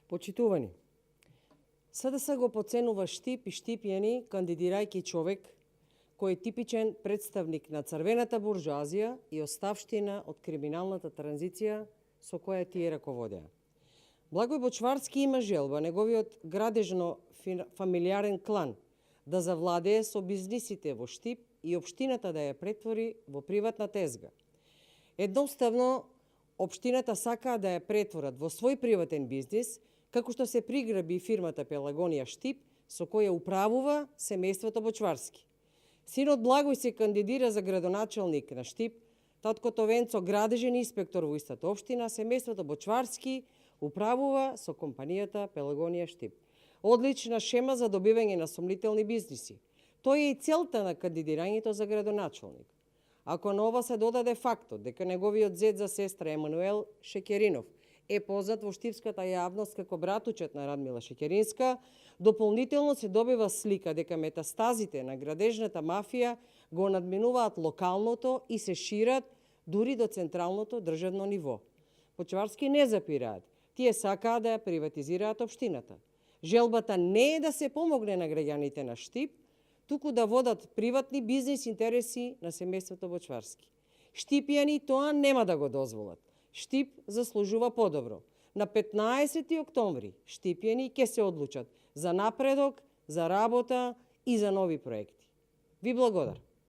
Почитувани, СДС го поценува Штип и Штипјани кандидирајќи човек кој е типичен представник на црвената буржуазија и оставштина од криминалната транзиција со која тие раководеа. Благој Бочварски има желба неговиот градежно фамилиарен клан да завладее со бизнисите во Штип и општината да ја претвори во приватна тезга. Едноставно, општината сакаа да ја претворат во свој приватен бизнис, како што се приграби фирмата Пелагонија Штип, со која управува семејството Бочварски. Синот Благој се кандидира за градоначалник на Штип, таткото Венцо градежен инспектор во истата општина, семејството Бочварски управува со компанијата Пелагонија Штип. Одлична шема за добивање на сомнителни бизниси. Тоа е и целта на кандидирањето за градоначалник. Ако на ова се додаде фактот дека неговиот зет за сестра Емануел Шекеринов е познат во штипската јавност како братучет на Радмила Шекеринска, дополнително се добива слика дека метастазите на градежната мафија го надминуваат локалното и се шират дури до централното државно ниво. Бочварски не запираат, тие сакаат да ја приватизираат општината. Желбата не е да се помогне на граѓаните на Штип, туку да водат приватни бизнис интереси на семејството Бочварски. Штипјани тоа нема да го дозволат. Штип заслужува подобро. На 15 октомври штипјани ќе се одлучат за напредок, за работа и за нови проекти. Ви благодарам.